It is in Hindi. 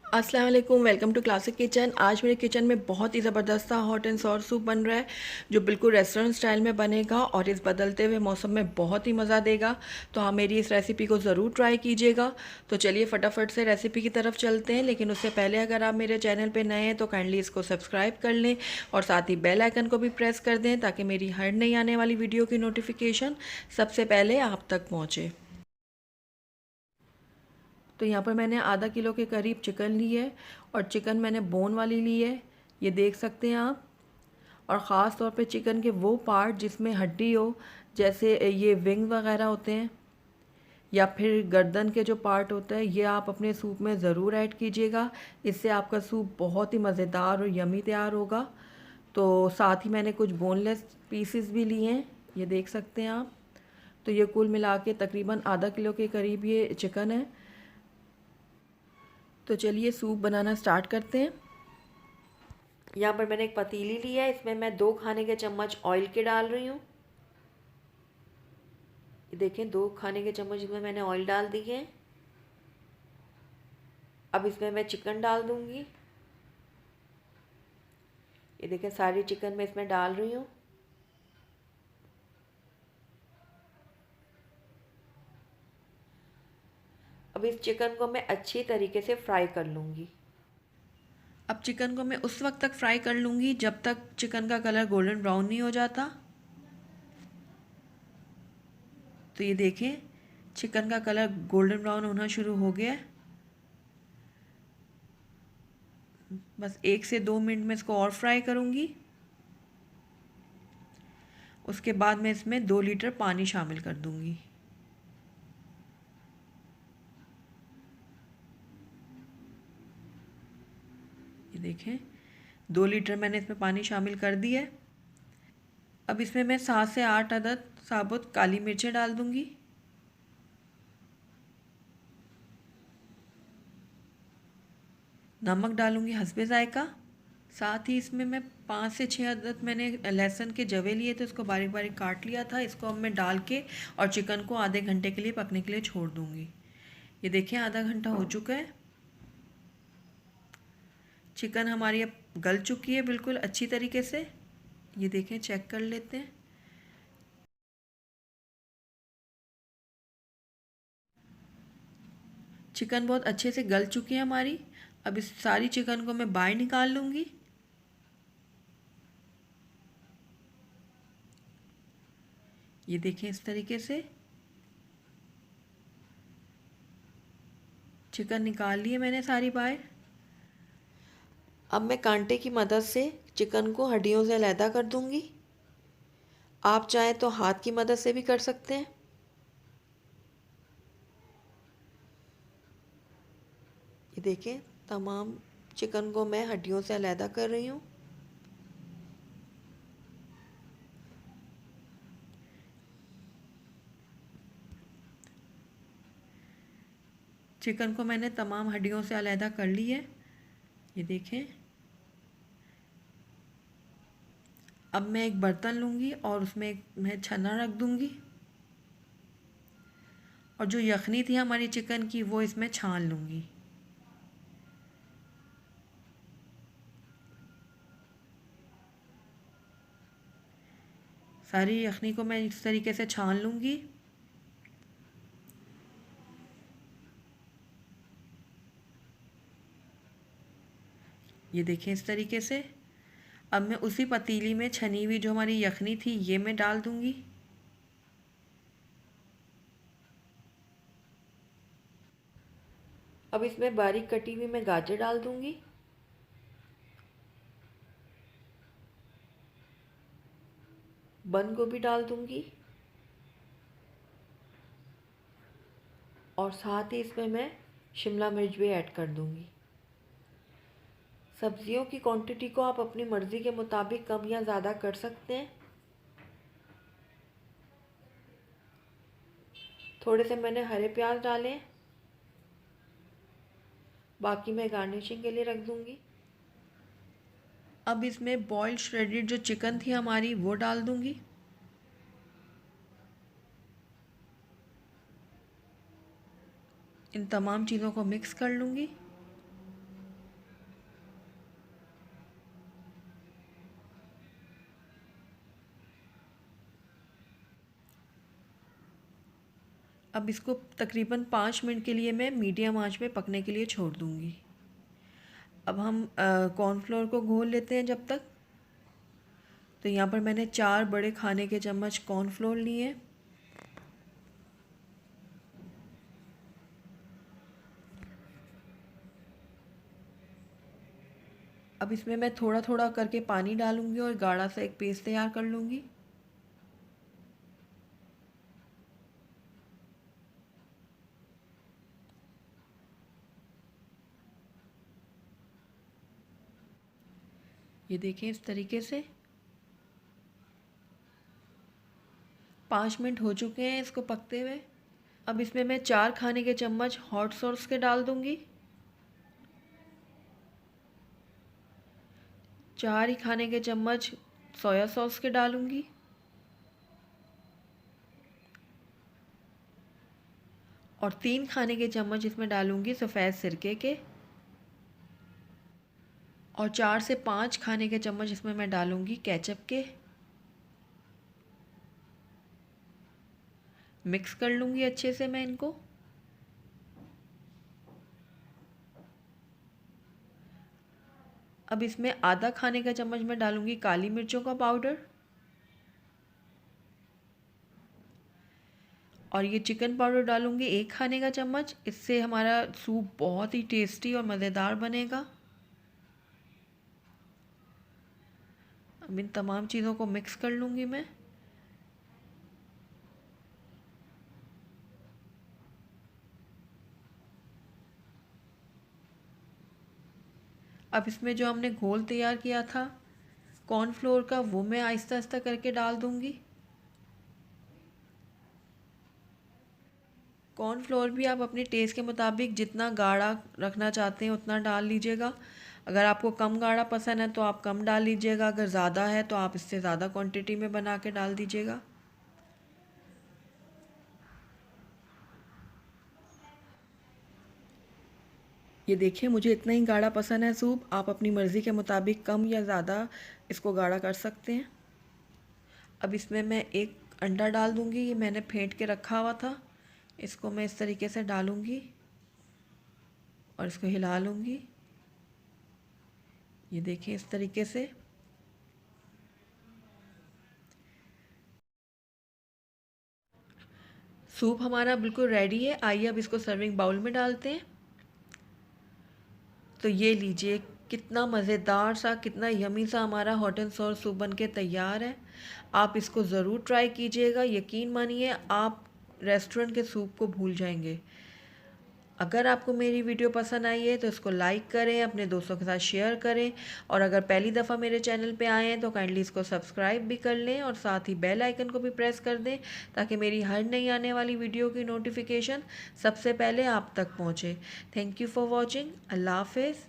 अस्सलाम वालेकुम, वेलकम टू क्लासिक किचन। आज मेरे किचन में बहुत ही ज़बरदस्त सा हॉट एंड सॉर सूप बन रहा है जो बिल्कुल रेस्टोरेंट स्टाइल में बनेगा और इस बदलते हुए मौसम में बहुत ही मज़ा देगा। तो हाँ, मेरी इस रेसिपी को ज़रूर ट्राई कीजिएगा। तो चलिए फटाफट से रेसिपी की तरफ चलते हैं, लेकिन उससे पहले अगर आप मेरे चैनल पर नए हैं तो काइंडली इसको सब्सक्राइब कर लें और साथ ही बेल आइकन को भी प्रेस कर दें ताकि मेरी हर नई आने वाली वीडियो की नोटिफिकेशन सबसे पहले आप तक पहुँचे। तो यहाँ पर मैंने आधा किलो के करीब चिकन ली है और चिकन मैंने बोन वाली ली है, ये देख सकते हैं आप। और ख़ास तौर पे चिकन के वो पार्ट जिसमें हड्डी हो, जैसे ये विंग वगैरह होते हैं या फिर गर्दन के जो पार्ट होता है, ये आप अपने सूप में ज़रूर ऐड कीजिएगा। इससे आपका सूप बहुत ही मज़ेदार और यमी तैयार होगा। तो साथ ही मैंने कुछ बोनलेस पीसेस भी लिए हैं, ये देख सकते हैं आप। तो ये कुल मिला के तकरीबन आधा किलो के करीब ये चिकन है। तो चलिए सूप बनाना स्टार्ट करते हैं। यहाँ पर मैंने एक पतीली ली है, इसमें मैं 2 खाने के चम्मच ऑयल के डाल रही हूँ। ये देखें, 2 खाने के चम्मच इसमें मैंने ऑयल डाल दी है। अब इसमें मैं चिकन डाल दूँगी। ये देखें, सारी चिकन मैं इसमें डाल रही हूँ। अब इस चिकन को मैं अच्छी तरीके से फ्राई कर लूँगी। अब चिकन को मैं उस वक्त तक फ्राई कर लूँगी जब तक चिकन का कलर गोल्डन ब्राउन नहीं हो जाता। तो ये देखें, चिकन का कलर गोल्डन ब्राउन होना शुरू हो गया है। बस 1 से 2 मिनट में इसको और फ्राई करूँगी। उसके बाद मैं इसमें 2 लीटर पानी शामिल कर दूँगी। ये देखें, 2 लीटर मैंने इसमें पानी शामिल कर दिया है। अब इसमें मैं 7 से 8 अदद साबुत काली मिर्चें डाल दूँगी। नमक डालूँगी हस्बे ज़ायक़ा। साथ ही इसमें मैं 5 से 6 अदद मैंने लहसुन के जवे लिए थे, उसको बारीक बारीक काट लिया था। इसको अब मैं डाल के और चिकन को आधे घंटे के लिए पकने के लिए छोड़ दूँगी। ये देखिए, आधा घंटा हो चुका है। चिकन हमारी अब गल चुकी है बिल्कुल अच्छी तरीके से। ये देखें, चेक कर लेते हैं। चिकन बहुत अच्छे से गल चुकी है हमारी। अब इस सारी चिकन को मैं बाहर निकाल लूँगी। ये देखें, इस तरीके से चिकन निकाल ली है मैंने सारी बाहर। अब मैं कांटे की मदद से चिकन को हड्डियों से अलहदा कर दूँगी। आप चाहें तो हाथ की मदद से भी कर सकते हैं। ये देखें, तमाम चिकन को मैं हड्डियों से अलहदा कर रही हूँ। चिकन को मैंने तमाम हड्डियों से अलहदा कर ली है। ये देखें, अब मैं एक बर्तन लूँगी और उसमें एक मैं छन्ना रख दूँगी और जो यखनी थी हमारी चिकन की वो इसमें छान लूँगी। सारी यखनी को मैं इस तरीके से छान लूँगी। ये देखें, इस तरीके से। अब मैं उसी पतीली में छनी हुई जो हमारी यखनी थी ये मैं डाल दूँगी। अब इसमें बारीक कटी हुई मैं गाजर डाल दूँगी। बंद गोभी डाल दूँगी और साथ ही इसमें मैं शिमला मिर्च भी ऐड कर दूँगी। सब्जियों की क्वांटिटी को आप अपनी मर्ज़ी के मुताबिक कम या ज़्यादा कर सकते हैं। थोड़े से मैंने हरे प्याज डाले, बाकी मैं गार्निशिंग के लिए रख दूँगी। अब इसमें बॉइल्ड श्रेडेड जो चिकन थी हमारी वो डाल दूँगी। इन तमाम चीज़ों को मिक्स कर लूँगी। अब इसको तकरीबन 5 मिनट के लिए मैं मीडियम आंच पे पकने के लिए छोड़ दूँगी। अब हम कॉर्नफ्लोर को घोल लेते हैं जब तक। तो यहाँ पर मैंने 4 बड़े खाने के चम्मच कॉर्नफ्लोर लिए हैं। अब इसमें मैं थोड़ा थोड़ा करके पानी डालूँगी और गाढ़ा सा एक पेस्ट तैयार कर लूँगी। ये देखें इस तरीके से 5 मिनट हो चुके हैं इसको पकते हुए। अब इसमें मैं 4 खाने के चम्मच हॉट सॉस के डाल दूँगी। 4 ही खाने के चम्मच सोया सॉस के डालूँगी। और 3 खाने के चम्मच इसमें डालूँगी सफ़ेद सिरके के। और 4 से 5 खाने के चम्मच इसमें मैं डालूँगी केचप के। मिक्स कर लूँगी अच्छे से मैं इनको। अब इसमें आधा खाने का चम्मच मैं डालूँगी काली मिर्चों का पाउडर। और ये चिकन पाउडर डालूँगी 1 खाने का चम्मच। इससे हमारा सूप बहुत ही टेस्टी और मज़ेदार बनेगा। अब इन तमाम चीज़ों को मिक्स कर लूँगी मैं। अब इसमें जो हमने घोल तैयार किया था कॉर्नफ्लोर का, वो मैं आहिस्ता आहिस्ता करके डाल दूँगी। कॉर्नफ्लोर भी आप अपने टेस्ट के मुताबिक जितना गाढ़ा रखना चाहते हैं उतना डाल लीजिएगा। अगर आपको कम गाढ़ा पसंद है तो आप कम डाल लीजिएगा, अगर ज़्यादा है तो आप इससे ज़्यादा क्वांटिटी में बना के डाल दीजिएगा। ये देखिए मुझे इतना ही गाढ़ा पसंद है सूप। आप अपनी मर्ज़ी के मुताबिक कम या ज़्यादा इसको गाढ़ा कर सकते हैं। अब इसमें मैं एक अंडा डाल दूँगी। ये मैंने फेंट के रखा हुआ था। इसको मैं इस तरीके से डालूँगी और इसको हिला लूँगी। ये देखिए इस तरीके से। सूप हमारा बिल्कुल रेडी है। आइए अब इसको सर्विंग बाउल में डालते हैं। तो ये लीजिए कितना मज़ेदार सा, कितना यमी सा हमारा हॉट एंड सॉर सूप बन के तैयार है। आप इसको ज़रूर ट्राई कीजिएगा। यकीन मानिए आप रेस्टोरेंट के सूप को भूल जाएंगे। अगर आपको मेरी वीडियो पसंद आई है तो इसको लाइक करें, अपने दोस्तों के साथ शेयर करें। और अगर पहली दफ़ा मेरे चैनल पे आए हैं तो काइंडली इसको सब्सक्राइब भी कर लें और साथ ही बेल आइकन को भी प्रेस कर दें ताकि मेरी हर नई आने वाली वीडियो की नोटिफिकेशन सबसे पहले आप तक पहुँचे। Thank you for watching. Allah हाफिज़।